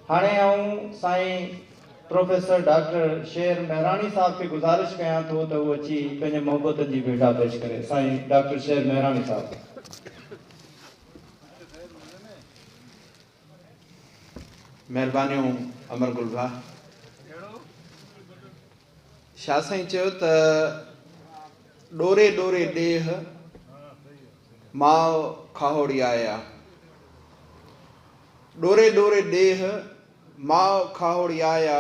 हाणे आऊं साईं प्रोफेसर डॉक्टर शेर मेहरानी साहब के गुजारिश कयां थो त वो अची पंहिंजे मोहब्बत जी भेटा पेश करे। साईं डॉक्टर शेर मेहरानी साहब। महिरबानियूं अमर गुलबा। शाह साईं चयो त डोरे डोरे ॾेह माउ खाहोड़ी आया, डोरे डोरे ॾेह माउ खाहोड़ी आया,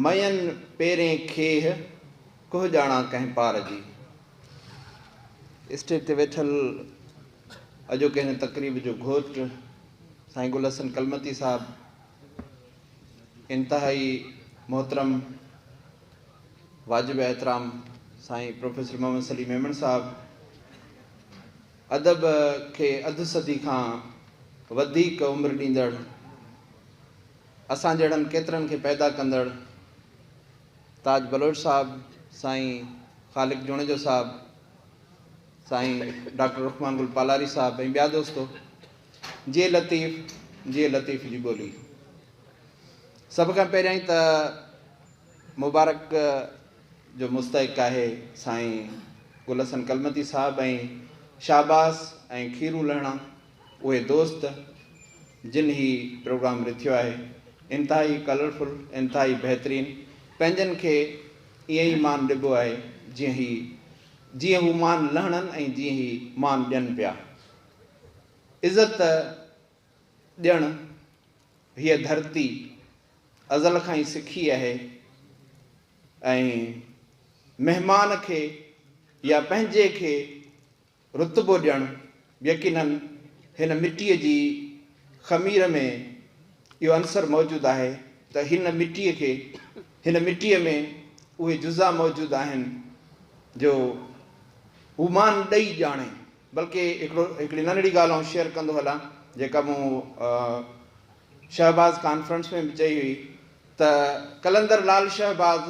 मयन पेरें खेह कुह ॼाणा कंहिं पार जी। स्टेज ते वेठल अॼोके हिन तक़रीब जो घोट साईं गुल हसन कलमती साहब, इंतहाई मोहतरम वाजिब एहतराम साईं प्रोफेसर मोहम्मद सलीम मेमन साहब, अदब खे अधु सदी खां वधीक उमिरि ॾींदड़, असां जहिड़नि केतिरनि खे पैदा कंदड़ ताज बलोच साहब, साईं ख़ालिक जुणेजो साहब, साईं डॉक्टर रुखमान गुल पालारी साहब ऐं ॿिया दोस्तो, जे लतीफ़ जी ॿोली। सभ खां पहिरियां ई त मुबारक जो मुस्तहिक आहे साईं गुल हसन कलमती साहब ऐं शाहबाज़ ऐं खीरू लहणा, उहे दोस्त जिन ही प्रोग्राम रिथियो आहे। इंतिहाई कलरफुल, इंतिहाई बहितरीन, पंहिंजनि खे ईअं ई मान ॾिबो आहे जीअं हू मान लहणनि ऐं जीअं ही मान ॾियनि पिया। इज़त ॾियणु हीअ धरती अज़ल खां ई सिखी आहे ऐं महिमान खे या पंहिंजे खे रुतबो ॾियणु यकीनन हिन मिटीअ जी ख़मीर में इहो अंसर मौजूदु आहे त हिन मिटीअ में उहे जुज़ा मौजूदु आहिनि जो हू मान ॾेई ॼाणे। बल्कि हिकिड़ी नंढड़ी ॻाल्हि आउं शेयर कंदो हलां, जेका मूं शहबाज़ कॉन्फ्रेंस में बि चई हुई त कलंदर लाल शहबाज़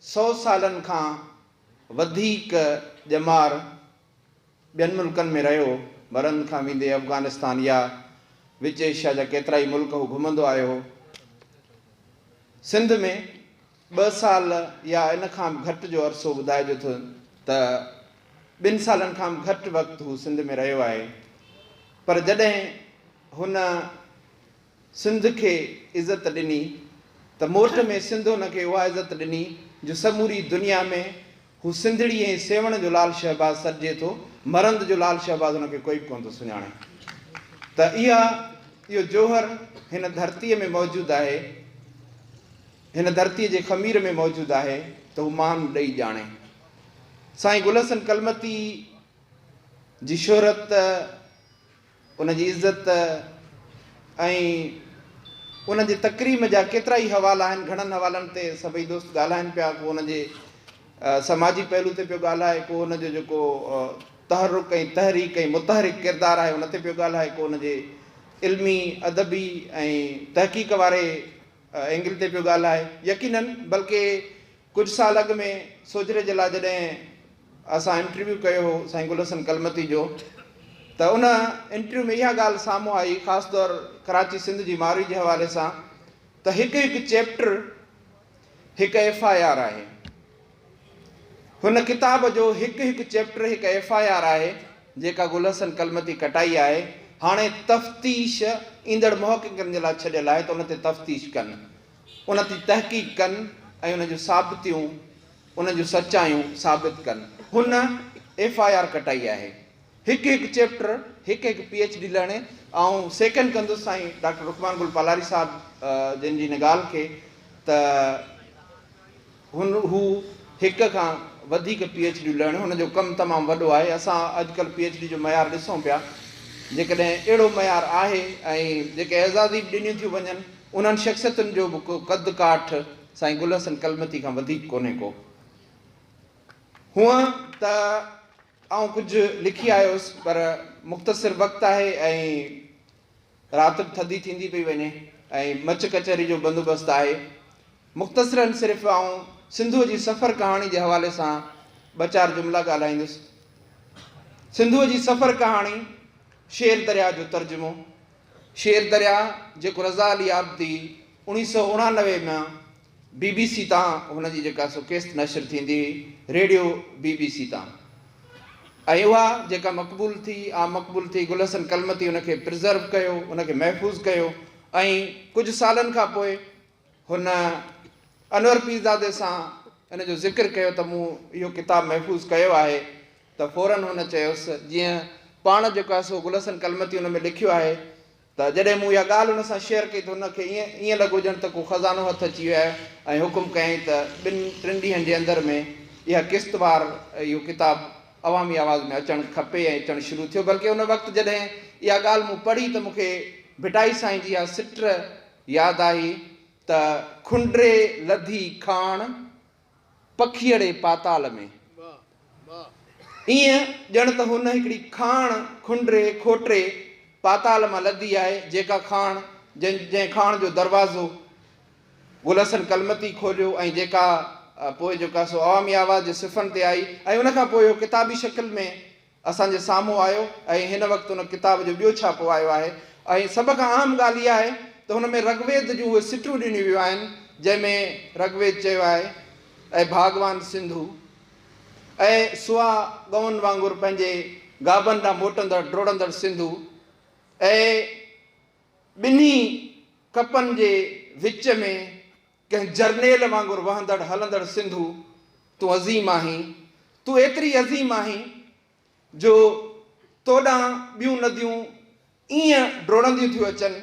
100 सालनि खां वधीक ॼमार ॿियनि मुल्कनि में रहियो, मरंद खां वेंदे अफ़गानिस्तान या विच एशिया जा केतिरा ई मुल्क हू घुमंदो आयो हो। सिंध में 2 साल या इन खां घटि जो अरसो ॿुधाइजो थो त 2 सालनि खां घटि वक़्तु हू सिंध में रहियो आहे। पर जॾहिं हुन सिंध खे इज़त ॾिनी त मोट में सिंध हुनखे उहा इज़त ॾिनी जो समूरी दुनिया में हू सिंधड़ी ऐं सेवण जो लाल शहबाज़ सॾिजे थो, मरंद जो लाल शहबाज़ हुनखे कोई बि कोन थो सुञाणे। त इहो जोहर हिन धरतीअ में मौजूदु आहे, हिन धरतीअ जे ख़मीर में मौजूदु आहे त हू मान ॾेई ॼाणे। साईं गुल हसन कलमती जी शोहरत, उनजी इज़त ऐं उनजे तक़रीम जा केतिरा ई हवाला आहिनि। घणनि हवालनि ते सभई दोस्त ॻाल्हाइनि पिया, को उनजे समाजी पहलू ते पियो ॻाल्हाए, को उनजो जेको तहरुक ऐं तहरीक ऐं मुतहरिक किरदारु आहे उन ते पियो ॻाल्हाए, को उनजे इल्मी अदबी ऐं तहक़ीक़ वारे एंगल ते पियो ॻाल्हाए। यकीनन बल्कि कुझु साल अॻु में सोजरे जे लाइ जॾहिं असां इंटरव्यू कयो हो साईं गुल हसन कलमती जो, त उन इंटरव्यू में इहा ॻाल्हि साम्हूं आई, ख़ासि तौर कराची सिंध जी मारी जे हवाले सां, त हिकु चैप्टर हिकु FIR आहे। हुन किताब जो हिकु चैप्टर हिकु FIR आहे जेका गुल हसन कलमती कटाई आहे। हाणे तफ़्तीश ईंदड़ मुहक़क़िक़नि जे लाइ छॾियल आहे त उन ते तफ़्तीश कनि, उन ते तहक़ीक़ कनि ऐं उन जूं साबितियूं, उन जूं सचायूं साबित कनि। हुन FIR कटाई आहे। हिकु चैप्टर हिकु PhD लहणे। ऐं सेकेंड कंदुसि साईं डॉक्टर रुखमान गुल पालारी साहब जिन जी हिन ॻाल्हि खे, त हू हिक खां वधीक PhD लहणे, हुनजो कमु तमामु वॾो आहे। असां अॼुकल्ह PhD जो मयार ॾिसूं पिया, जेकॾहिं अहिड़ो मयार आहे ऐं जेके एज़ाज़ी ॾिनियूं थियूं वञनि उन्हनि शख़्सियतुनि जो बि को कद काठ साईं गुल हसन कलमती खां वधीक कोन्हे को। हूअं त आउं कुझु लिखी आयुसि, पर मुख़्तसिर वक़्तु आहे ऐं राति बि थधी थींदी पई वञे ऐं मच कचहरी जो बंदोबस्तु आहे। मुख़्तसिरनि सिर्फ़ु आउं सिंधूअ जी सफ़र कहाणी जे हवाले सां 2-4 जुमिला ॻाल्हाईंदुसि। सिंधूअ जी सफ़र कहाणी शेर दरिया जो तर्जुमो। शेर दरिया जेको रज़ा अली आबदी 1989 में BBC तां हुनजी जेका सो केस्त नशर थींदी हुई रेडियो BBC तां, ऐं उहा जेका मक़बूल थी आम मक़बूल थी। गुल हसन कलमती हुनखे प्रिज़र्व कयो, हुनखे महफ़ूज़ कयो, ऐं कुझु सालनि खां पोइ हुन अनवर पीरज़ादे सां इन जो ज़िक्र कयो त मूं इहो किताबु महफ़ूज़ कयो आहे, त फ़ौरन हुन चयोसि, जीअं पाण जेको आहे सो गुल हसन कलमती हुन में लिखियो आहे त जॾहिं मूं इहा ॻाल्हि हुन सां शेयर कई त हुनखे ईअं लॻो ॼण त को ख़ज़ानो हथु अची वियो आहे, ऐं हुकुम कयईं त 2-3 ॾींहंनि जे अंदरि में इहा क़िस्तवार इहो किताबु अवामी आवाज़ में अचणु खपे, ऐं अचणु शुरू थियो। बल्कि उन वक़्तु जॾहिं इहा ॻाल्हि मूं पढ़ी त मूंखे भिटाई साईं जी इहा सिट यादि आई त खुंडरे लधी खाण पखीअड़े पाताल में। ईअं ॼण त हुन हिकिड़ी खाण खुंडरे खोटरे पाताल मां लधी आहे, जेका खाण जंहिं खाण जो दरवाज़ो गुल हसन कलमती खोलियो, ऐं जेका पोइ जेका सो अवामी आवाज़ जे सिफ़नि ते आई, ऐं उनखां पोइ इहो किताबी शकिल में असांजे साम्हूं आयो, ऐं हिन वक़्तु हुन किताब जो ॿियो छापो आयो आहे। ऐं सभ खां अहम ॻाल्हि इहा आहे त हुन में रगवेद जूं उहे सिटूं ॾिनियूं वियूं आहिनि, जंहिंमें रगवेद चयो आहे ऐं भागवान सिंधु, ऐं सुहा गउनि वांगुरु पंहिंजे गाबनि ॾांहुं मोटंदड़ डोड़ंदड़ सिंधु, ऐं ॿिन्ही कपनि जे विच में कंहिं जर्नेल वांगुरु वहंदड़ हलंदड़ सिंधु, तूं अज़ीम आहीं, तूं एतिरी अज़ीम आहीं जो तोॾां ॿियूं नदियूं ईअं डोड़ंदियूं थियूं अचनि,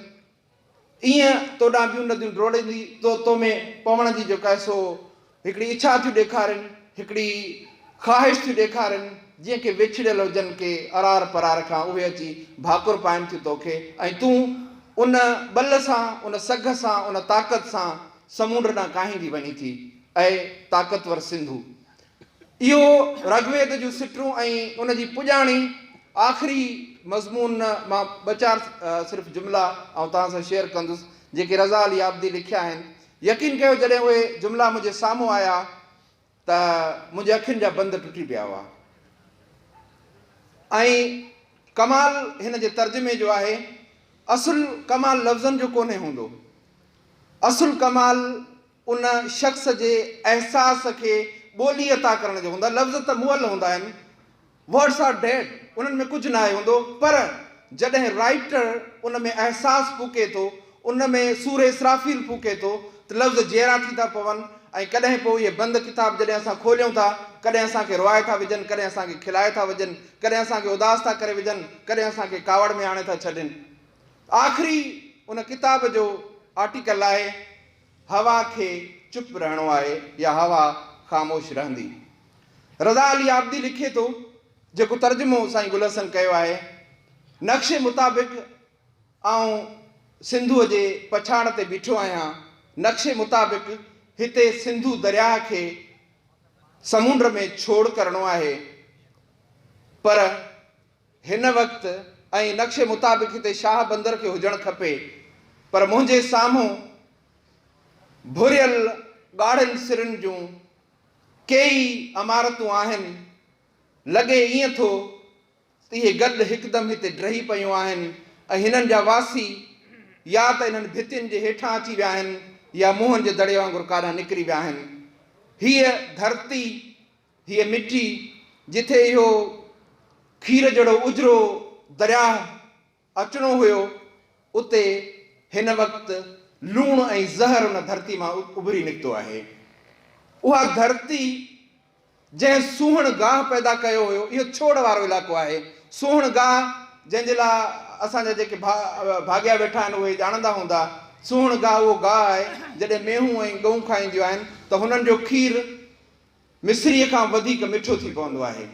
ईअं तोॾां ॿियूं नदियूं डोड़ंदी तो में पवण जी जेका आहे सो हिकिड़ी इच्छा थियूं ॾेखारनि, हिकिड़ी ख़्वाहिश थियूं ॾेखारनि, जीअं की विछड़ियल हुजनि के अरार परार खां उहे अची भाकुर पाइनि थियूं तोखे, ऐं तूं उन बल सां, उन सघ सां, उन ताक़त सां समुंड ॾांहुं काहींदी वञी थी, ऐं ताक़तवर सिंधु। इहो रगवेद जूं सिटूं ऐं उनजी पुॼाणी आख़िरी मज़मून मां 2-4 सिर्फ़ु जुमिला ऐं तव्हां सां शेयर कंदुसि जेके रज़ा अली आबदी लिखिया आहिनि। यकीन कयो जॾहिं उहे जुमिला मुंहिंजे साम्हूं आया त मुंहिंजे अखियुनि जा बंद टुटी पिया हुआ, ऐं कमाल हिन जे तर्जुमे जो आहे, असुल कमाल लफ़्ज़नि जो कोन्हे हूंदो, असुल कमाल उन शख़्स जे अहसास खे ॿोली अता करण जो हूंदो आहे। लफ़्ज़ त मुअल हूंदा आहिनि, वर्ड्स आर डेड, उन्हनि में कुझु न आहे हूंदो, पर जॾहिं राइटर उन में अहसास फूके थो, उन में सूर इसराफ़ील फूके थो, त लफ़्ज़ जहिड़ा थी था पवनि, ऐं कॾहिं पोइ इहे बंदि किताब जॾहिं असां खोलियूं था, कॾहिं असांखे रोआए था विझनि, कॾहिं असांखे खिलाए था विझनि, कॾहिं असांखे उदास था करे विझनि, कॾहिं असांखे कावड़ में आणे था छॾनि। आख़िरी उन किताब जो आर्टिकल आहे, हवा खे चुप रहणो आहे या हवा ख़ामोश रहंदी। रज़ा अली आबदी लिखे थो, जेको तर्जुमो साईं गुल हसन कयो आहे, नक्शे मुताबिक़ आउं सिंधूअ जे पछाड़ ते बीठो आहियां, नक्शे मुताबिक़ हिते सिंधु दरिया खे समुंड में छोड़ करणो आहे, पर हिन वक़्तु ऐं नक्शे मुताबिक़ हिते शाह बंदर खे हुजणु खपे, पर मुंहिंजे साम्हूं भुरियल ॻाढ़नि सिरनि जूं कई इमारतूं आहिनि, लॻे ईअं थो इहे गॾु हिकदमि हिते ड्रही पयूं आहिनि, ऐं हिननि जा वासी या त इन्हनि भितियुनि जे हेठां अची विया आहिनि या मुंहंनि जे दड़े वांगुरु काॾां निकिरी विया आहिनि। हीअ धरती, हीअ मिटी जिथे इहो खीर जहिड़ो उजरो दरिया अचिणो हुयो, उते हिन वक़्तु लूणु ऐं ज़हर उन धरती मां उभरी निकितो आहे। उहा धरती जंहिं सूहण गाह पैदा कयो हुयो, इहो छोड़ वारो इलाइक़ो आहे। सूहण गाह जंहिंजे लाइ असांजा जेके भाॻिया वेठा आहिनि उहे ॼाणंदा हूंदा, सूहण गाह उहो गाह आहे जॾहिं मेहूं ऐं गऊं खाईंदियूं आहिनि त हुननि जो खीर मिस्रीअ खां वधीक मिठो थी पवंदो आहे।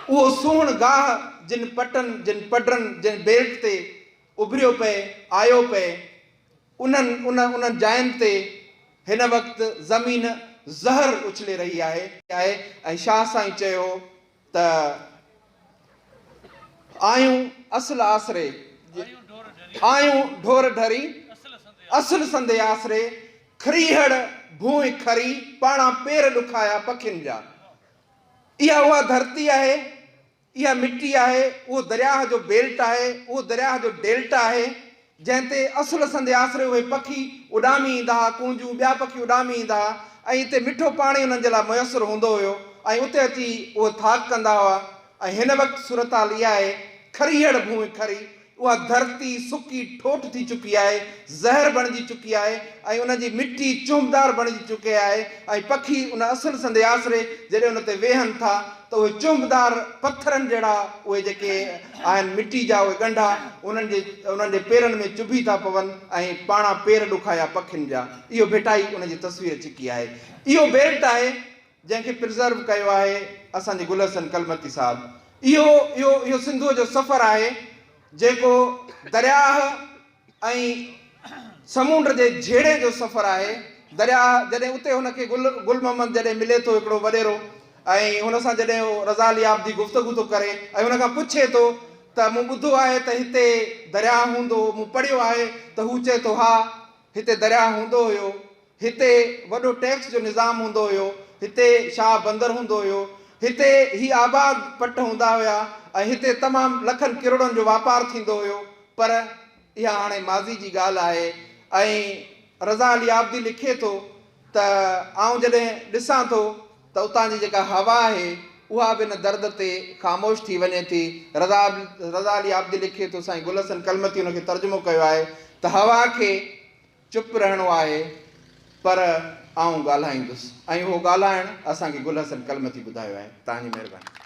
उहो सूहण गाह जिन पटनि, जिन पडरनि, जिन बेल्ट ते उभरियो पए, आयो पए, उन्हनि जायुनि ते हिन वक़्तु ज़मीन ज़हर उछले रही आहे। ऐं शाह साईं चयो त आयूं असुल आसरे, आयूं ढोर ढरी असुल संदे आसरे, खरीहड़ भूए खरी पाणा पेर ॾुखाया पखियुनि जा। इहा उहा धरती आहे, इहा मिटी आहे, उहो दरिया जो बेल्ट आहे, उहो दरिया जो डेल्टा आहे जंहिं ते असुल संदे आसिरे उहे पखी उॾामी ईंदा हुआ, कूंजूं ॿिया पखी उॾामी ईंदा हुआ ऐं हिते मिठो पाणी उन्हनि जे लाइ मुयसरु हूंदो हुयो ऐं उते अची उहे थाक कंदा हुआ। ऐं हिन वक़्तु सूरत हाल इहा आहे, खरीहड़ भूमि खरी, उहा धरती सुकी ठोठ थी चुकी आहे, ज़हर बणिजी चुकी आहे ऐं उनजी मिटी चुंबदार बणिजी चुकी आहे ऐं पखी उन असुल संदे आसिरे जॾहिं उन ते वेहनि था त उहे चुंबदार पथरनि जहिड़ा उहे जेके आहिनि मिटी जा उहे ॻंढा उन्हनि जे पेरनि में चुभी था पवनि ऐं पाणा पेर ॾुखाया पखियुनि जा। इहो भेटाई उनजी तस्वीर चिकी आहे। इहो बेल्ट आहे जंहिंखे प्रिज़र्व कयो आहे असांजे गुल हसन कलमती साहिबु। इहो सिंधूअ जो सफ़र आहे जेको दरियाह ऐं समुंड जे झेड़े जो सफ़र आहे। दरियाह जॾहिं उते हुनखे गुल मोहम्मद जॾहिं मिले थो हिकिड़ो वॾेरो ऐं हुन सां जॾहिं उहो रज़ा अली आबदी गुफ़्तगू थो करे ऐं हुन खां पुछे थो त मूं ॿुधो आहे त हिते दरियाह हूंदो, मूं पढ़ियो आहे त हू चए थो हा हिते दरियाह हूंदो हुयो, हिते वॾो टैक्स जो निज़ाम हूंदो हुयो, हिते शाह बंदर हूंदो हुयो, हिते ही आबाद पट हूंदा हुया ऐं हिते तमामु लखनि किरोड़नि जो वापारु थींदो हुयो। पर इहा हाणे माज़ी जी ॻाल्हि आहे ऐं रज़ा अली आबदी लिखे थो त आउं जॾहिं ॾिसां थो त उतां जी जेका हवा आहे उहा बि हिन दर्द ते ख़ामोश थी वञे थी। रज़ा अली आबदी लिखे थो, साईं गुल हसन कलमती हुनखे तर्जुमो कयो आहे त हवा खे चुप रहणो आहे पर आउं ॻाल्हाईंदुसि ऐं उहो ॻाल्हाइणु असांखे गुल हसन कलमती ॿुधायो आहे। तव्हांजी महिरबानी।